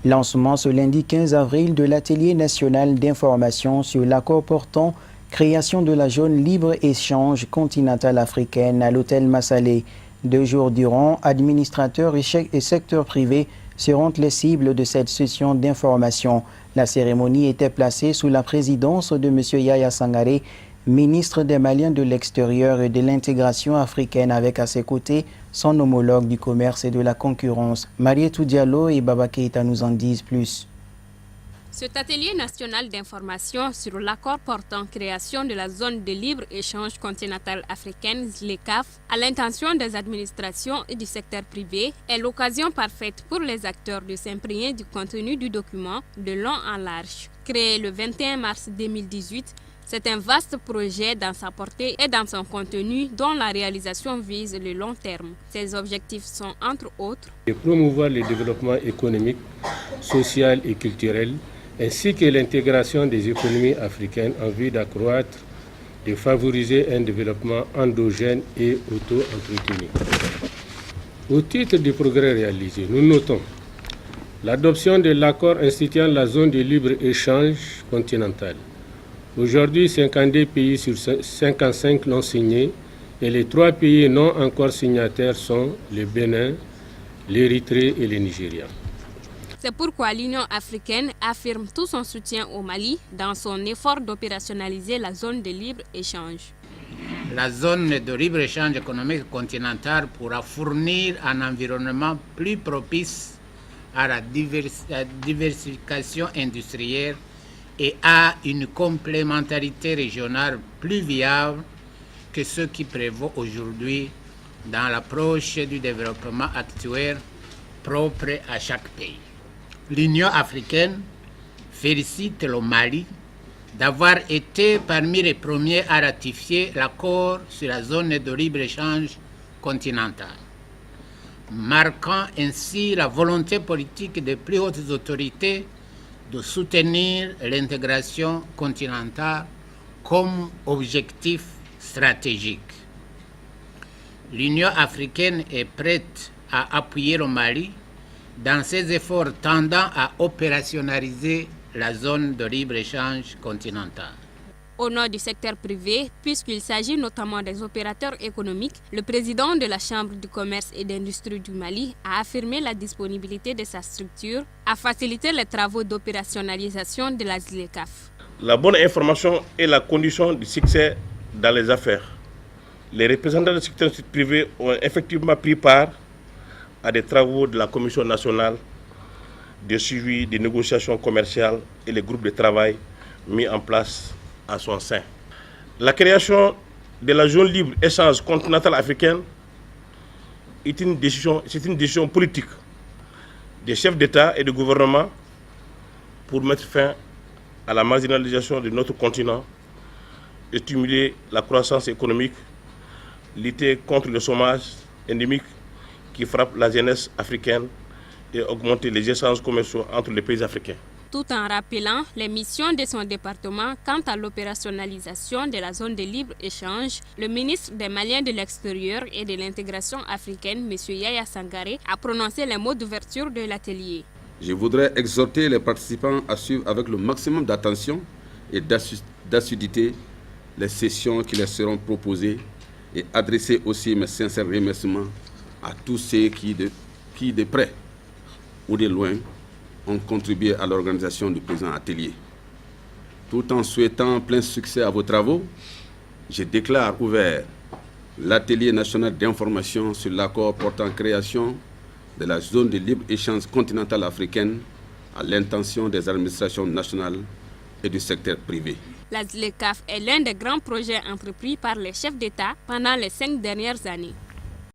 Lancement ce lundi 15 avril de l'atelier national d'information sur l'accord portant création de la zone libre-échange continentale africaine à l'hôtel Massalé. 2 jours durant, administrateurs et secteurs privés seront les cibles de cette session d'information. La cérémonie était placée sous la présidence de M. Yaya Sangaré, ministre des Maliens de l'extérieur et de l'intégration africaine, avec à ses côtés son homologue du commerce et de la concurrence. Marietou Diallo et Baba Keita nous en disent plus. Cet atelier national d'information sur l'accord portant création de la zone de libre-échange continentale africaine, ZLECAf, à l'intention des administrations et du secteur privé, est l'occasion parfaite pour les acteurs de s'imprégner du contenu du document de long en large. Créé le 21 mars 2018, c'est un vaste projet dans sa portée et dans son contenu dont la réalisation vise le long terme. Ses objectifs sont entre autres de promouvoir le développement économique, social et culturel, ainsi que l'intégration des économies africaines en vue d'accroître et favoriser un développement endogène et auto-entretenu. Au titre des progrès réalisés, nous notons l'adoption de l'accord instituant la zone de libre-échange continentale. Aujourd'hui, 52 pays sur 55 l'ont signé et les 3 pays non encore signataires sont le Bénin, l'Érythrée et le Nigeria. C'est pourquoi l'Union africaine affirme tout son soutien au Mali dans son effort d'opérationnaliser la zone de libre-échange. La zone de libre-échange économique continentale pourra fournir un environnement plus propice à la diversification industrielle et à une complémentarité régionale plus viable que ce qui prévaut aujourd'hui dans l'approche du développement actuel propre à chaque pays. L'Union africaine félicite le Mali d'avoir été parmi les premiers à ratifier l'accord sur la zone de libre-échange continentale, marquant ainsi la volonté politique des plus hautes autorités de soutenir l'intégration continentale comme objectif stratégique. L'Union africaine est prête à appuyer le Mali dans ses efforts tendant à opérationnaliser la zone de libre-échange continentale. Au nom du secteur privé, puisqu'il s'agit notamment des opérateurs économiques, le président de la Chambre du commerce et d'industrie du Mali a affirmé la disponibilité de sa structure à faciliter les travaux d'opérationnalisation de la ZLECAf. La bonne information est la condition du succès dans les affaires. Les représentants du secteur privé ont effectivement pris part à des travaux de la Commission nationale de suivi des négociations commerciales et les groupes de travail mis en place à son sein. La création de la zone libre-échange continentale africaine c'est une décision politique des chefs d'État et de gouvernement pour mettre fin à la marginalisation de notre continent, stimuler la croissance économique, lutter contre le chômage endémique qui frappe la jeunesse africaine et augmenter les échanges commerciaux entre les pays africains. Tout en rappelant les missions de son département quant à l'opérationnalisation de la zone de libre-échange, le ministre des Maliens de l'extérieur et de l'intégration africaine, M. Yaya Sangaré, a prononcé les mots d'ouverture de l'atelier. Je voudrais exhorter les participants à suivre avec le maximum d'attention et d'assiduité les sessions qui leur seront proposées et adresser aussi mes sincères remerciements à tous ceux qui de près ou de loin ont contribué à l'organisation du présent atelier. Tout en souhaitant plein succès à vos travaux, je déclare ouvert l'atelier national d'information sur l'accord portant création de la zone de libre-échange continentale africaine à l'intention des administrations nationales et du secteur privé. La ZLECAf est l'un des grands projets entrepris par les chefs d'État pendant les 5 dernières années.